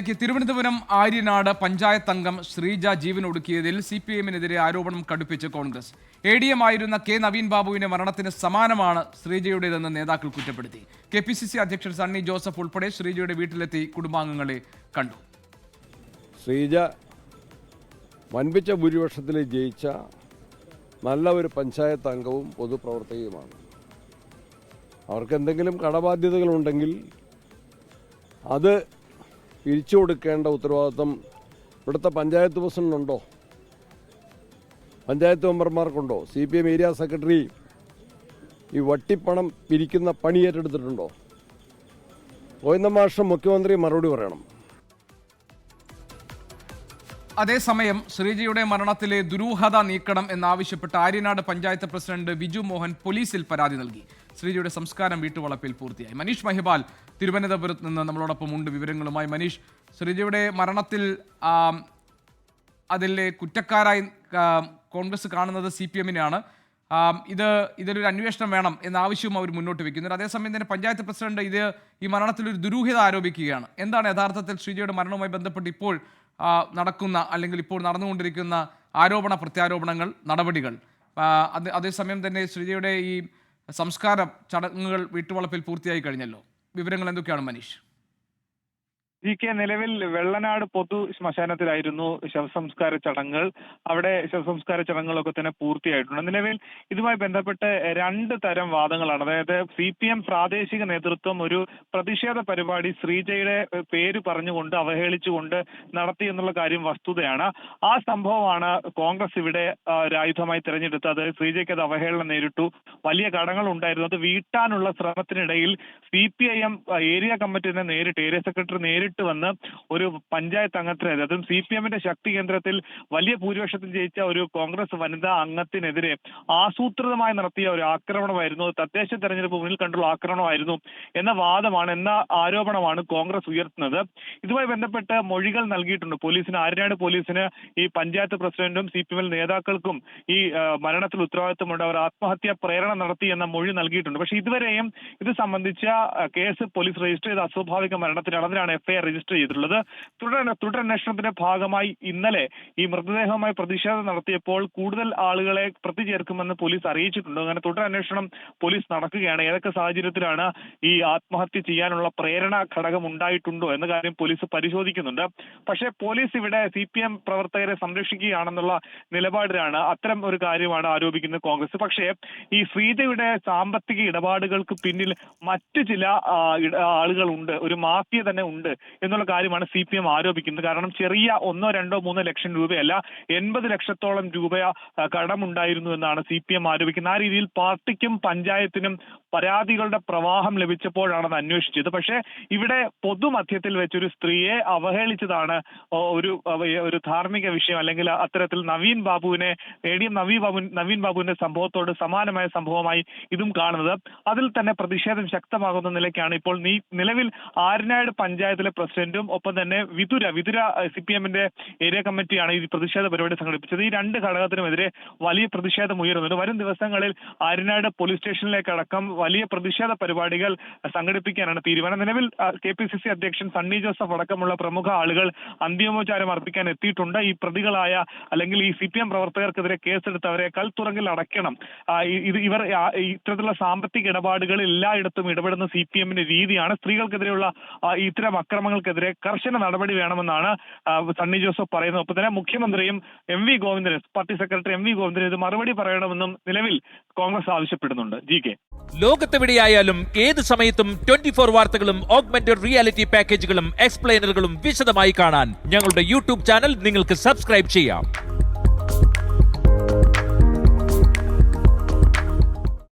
വാർത്തകളിലേക്ക്. തിരുവനന്തപുരം ആര്യനാട് പഞ്ചായത്ത് അംഗം ശ്രീജ ജീവനൊടുക്കിയതിൽ CPM-നെതിരെ ആരോപണം കടുപ്പിച്ച് കോൺഗ്രസ്. ADM ആയിരുന്ന കെ നവീൻ ബാബുവിന്റെ മരണത്തിന് സമാനമാണ് ശ്രീജയുടേതെന്ന് നേതാക്കൾ കുറ്റപ്പെടുത്തി. KPCC അധ്യക്ഷൻ സണ്ണി ജോസഫ് ഉൾപ്പെടെ ശ്രീജയുടെ വീട്ടിലെത്തി കുടുംബാംഗങ്ങളെ കണ്ടു. ശ്രീജ വൻപിച്ച ഭൂരിപക്ഷത്തിൽ ജയിച്ച നല്ല ഒരു പഞ്ചായത്ത് അംഗവും പൊതുപ്രവർത്തകയുമാണ്. അവർക്ക് എന്തെങ്കിലും കടബാധ്യതകളുണ്ടെങ്കിൽ അത് പിരിച്ചു കൊടുക്കേണ്ട ഉത്തരവാദിത്വം ഇവിടുത്തെ പഞ്ചായത്ത് പ്രസിഡന്റിനുണ്ടോ? പഞ്ചായത്ത് മെമ്പർമാർക്കുണ്ടോ? CPM ഏരിയ സെക്രട്ടറി ഈ വട്ടിപ്പണം പിരിക്കുന്ന പണി ഏറ്റെടുത്തിട്ടുണ്ടോ? ഗോവിന്ദ മാഷ് മുഖ്യമന്ത്രി മറുപടി പറയണം. അതേസമയം ശ്രീജയുടെ മരണത്തിലെ ദുരൂഹത നീക്കണം എന്നാവശ്യപ്പെട്ട് ആര്യനാട് പഞ്ചായത്ത് പ്രസിഡന്റ് ബിജു മോഹൻ പോലീസിൽ പരാതി നൽകി. ശ്രീജയുടെ സംസ്കാരം വീട്ടുവളപ്പിൽ പൂർത്തിയായി. മനീഷ് മഹിബാൽ തിരുവനന്തപുരത്ത് നിന്ന് നമ്മളോടൊപ്പം ഉണ്ട് വിവരങ്ങളുമായി. മനീഷ്, ശ്രീജയുടെ മരണത്തിൽ അതിലെ കുറ്റക്കാരായി കോൺഗ്രസ് കാണുന്നത് CPM-നെയാണ്. ഇതൊരു അന്വേഷണം വേണം എന്ന ആവശ്യവും അവർ മുന്നോട്ട് വെക്കുന്നത്. അതേസമയം തന്നെ പഞ്ചായത്ത് പ്രസിഡന്റ് ഈ മരണത്തിൽ ഒരു ദുരൂഹത ആരോപിക്കുകയാണ്. എന്താണ് യഥാർത്ഥത്തിൽ ശ്രീജയുടെ മരണവുമായി ബന്ധപ്പെട്ട് ഇപ്പോൾ നടക്കുന്ന അല്ലെങ്കിൽ ഇപ്പോൾ നടന്നുകൊണ്ടിരിക്കുന്ന ആരോപണ പ്രത്യാരോപണങ്ങൾ, നടപടികൾ? അതേസമയം തന്നെ ശ്രീജയുടെ ഈ സംസ്കാരം ചടങ്ങുകൾ വീട്ടുവളപ്പിൽ പൂർത്തിയായി കഴിഞ്ഞല്ലോ. വിവരങ്ങൾ എന്തൊക്കെയാണ് മനീഷ്? GK, നിലവിൽ വെള്ളനാട് പൊതു ശ്മശാനത്തിലായിരുന്നു ശവസംസ്കാര ചടങ്ങുകൾ. അവിടെ ശവസംസ്കാര ചടങ്ങുകളൊക്കെ തന്നെ പൂർത്തിയായിട്ടുണ്ട്. നിലവിൽ ഇതുമായി ബന്ധപ്പെട്ട് രണ്ട് തരം വാദങ്ങളാണ്. അതായത് CPM പ്രാദേശിക നേതൃത്വം ഒരു പ്രതിഷേധ പരിപാടി ശ്രീജയുടെ പേര് പറഞ്ഞുകൊണ്ട് അവഹേളിച്ചുകൊണ്ട് നടത്തി എന്നുള്ള കാര്യം വസ്തുതയാണ്. ആ സംഭവമാണ് കോൺഗ്രസ് ഇവിടെ ആയുധമായി തിരഞ്ഞെടുത്തത്. ശ്രീജയ്ക്ക് അത് അവഹേളനം നേരിട്ടു, വലിയ കടങ്ങൾ ഉണ്ടായിരുന്നു. അത് വീട്ടാനുള്ള ശ്രമത്തിനിടയിൽ CPIM ഏരിയ കമ്മിറ്റിനെ നേരിട്ട്, ഏരിയ സെക്രട്ടറി നേരിട്ട് വന്ന് ഒരു പഞ്ചായത്ത് അംഗത്തിനെ, അതും CPM-ന്റെ ശക്തി കേന്ദ്രത്തിൽ വലിയ ഭൂരിപക്ഷത്തിൽ ജയിച്ച ഒരു കോൺഗ്രസ് വനിതാ അംഗത്തിനെതിരെ ആസൂത്രിതമായി നടത്തിയ ഒരു ആക്രമണമായിരുന്നു. തദ്ദേശ തെരഞ്ഞെടുപ്പ് മുന്നിൽ കണ്ടുള്ള ആക്രമണമായിരുന്നു എന്ന വാദമാണ്, എന്ന ആരോപണമാണ് കോൺഗ്രസ് ഉയർത്തുന്നത്. ഇതുമായി ബന്ധപ്പെട്ട് മൊഴികൾ നൽകിയിട്ടുണ്ട് പോലീസിന്. ആര്യനാട് പോലീസിന് ഈ പഞ്ചായത്ത് പ്രസിഡന്റും CPM നേതാക്കൾക്കും ഈ മരണത്തിൽ ഉത്തരവാദിത്തമുണ്ട്, അവർ ആത്മഹത്യാ പ്രേരണ നടത്തി എന്ന മൊഴി നൽകിയിട്ടുണ്ട്. പക്ഷേ ഇതുവരെയും ഇത് സംബന്ധിച്ച കേസ് പോലീസ് രജിസ്റ്റർ ചെയ്ത അസ്വാഭാവിക മരണത്തിനാണ്. അതിനാണ് FIR രജിസ്റ്റർ ചെയ്തിട്ടുള്ളത്. തുടരന്വേഷണത്തിന്റെ ഭാഗമായി ഇന്നലെ ഈ മൃതദേഹവുമായി പ്രതിഷേധം നടത്തിയപ്പോൾ കൂടുതൽ ആളുകളെ പ്രതി ചേർക്കുമെന്ന് പോലീസ് അറിയിച്ചിട്ടുണ്ട്. അങ്ങനെ തുടരന്വേഷണം പോലീസ് നടക്കുകയാണ്. ഏതൊക്കെ സാഹചര്യത്തിലാണ് ഈ ആത്മഹത്യ ചെയ്യാനുള്ള പ്രേരണ ഘടകം ഉണ്ടായിട്ടുണ്ടോ എന്ന കാര്യം പോലീസ് പരിശോധിക്കുന്നുണ്ട്. പക്ഷേ പോലീസ് ഇവിടെ CPM പ്രവർത്തകരെ സംരക്ഷിക്കുകയാണെന്നുള്ള നിലപാടിലാണ്. അത്തരം ഒരു കാര്യമാണ് ആരോപിക്കുന്നത് കോൺഗ്രസ്. പക്ഷേ ഈ ശ്രീജയുടെ സാമ്പത്തിക ഇടപാടുകൾക്ക് പിന്നിൽ മറ്റു ചില ആളുകളുണ്ട്, ഒരു മാഫിയ തന്നെ ഉണ്ട് എന്നുള്ള കാര്യമാണ് CPM ആരോപിക്കുന്നത്. കാരണം ചെറിയ 1, 2, 3 ലക്ഷം രൂപയല്ല, 80 ലക്ഷത്തോളം രൂപ കടമുണ്ടായിരുന്നു എന്നാണ് CPM ആരോപിക്കുന്നത്. ആ രീതിയിൽ പാർട്ടിക്കും പഞ്ചായത്തിനും പരാതികളുടെ പ്രവാഹം ലഭിച്ചപ്പോഴാണ് അത് അന്വേഷിച്ചത്. പക്ഷേ ഇവിടെ പൊതുമധ്യത്തിൽ വെച്ചൊരു സ്ത്രീയെ അവഹേളിച്ചതാണ് ഒരു ധാർമ്മിക വിഷയം, അല്ലെങ്കിൽ അത്തരത്തിൽ നവീൻ ബാബുവിനെ, ADM നവീൻ ബാബുവിന്റെ സംഭവത്തോട് സമാനമായ സംഭവമായി ഇതും കാണുന്നത്. അതിൽ തന്നെ പ്രതിഷേധം ശക്തമാകുന്ന നിലയ്ക്കാണ് ഇപ്പോൾ നിലവിൽ ആര്യനാട് പഞ്ചായത്തിലെ പ്രസിഡന്റും ഒപ്പം തന്നെ വിതുര CPM-ന്റെ ഏരിയ കമ്മിറ്റിയാണ് ഈ പ്രതിഷേധ പരിപാടി സംഘടിപ്പിച്ചത്. ഈ രണ്ട് ഘടകത്തിനുമെതിരെ വലിയ പ്രതിഷേധം ഉയരുന്നുണ്ട്. വരും ദിവസങ്ങളിൽ ആര്യനാട് പോലീസ് സ്റ്റേഷനിലേക്കടക്കം വലിയ പ്രതിഷേധ പരിപാടികൾ സംഘടിപ്പിക്കാനാണ് തീരുമാനം. നിലവിൽ KPCC അധ്യക്ഷൻ സണ്ണി ജോസഫ് അടക്കമുള്ള പ്രമുഖ ആളുകൾ അന്തിമോപചാരം അർപ്പിക്കാൻ എത്തിയിട്ടുണ്ട്. ഈ പ്രതികളായ അല്ലെങ്കിൽ ഈ CPM പ്രവർത്തകർക്കെതിരെ കേസെടുത്തവരെ കൽത്തുറങ്കിൽ അടയ്ക്കണം. ഇവർ ഇത്തരത്തിലുള്ള സാമ്പത്തിക ഇടപാടുകൾ എല്ലായിടത്തും ഇടപെടുന്ന CPM-ന്റെ രീതിയാണ്. സ്ത്രീകൾക്കെതിരെയുള്ള ഇത്തരം അക്രമങ്ങൾക്കെതിരെ കർശന നടപടി വേണമെന്നാണ് സണ്ണി ജോസഫ് പറയുന്നത്. ഒപ്പം തന്നെ മുഖ്യമന്ത്രിയും MV ഗോവിന്ദനും, പാർട്ടി സെക്രട്ടറി MV ഗോവിന്ദനും ഇത് മറുപടി പറയണമെന്നും നിലവിൽ കോൺഗ്രസ് ആവശ്യപ്പെടുന്നുണ്ട്. GK, ലോകത്തെവിടെയായാലും ഏത് സമയത്തും 24 വാർത്തകളും ഓഗ്മെന്റഡ് റിയാലിറ്റി പാക്കേജുകളും എക്സ്പ്ലെയിനറുകളും വിശദമായി കാണാൻ ഞങ്ങളുടെ YouTube ചാനൽ നിങ്ങൾക്ക് സബ്സ്ക്രൈബ് ചെയ്യാം.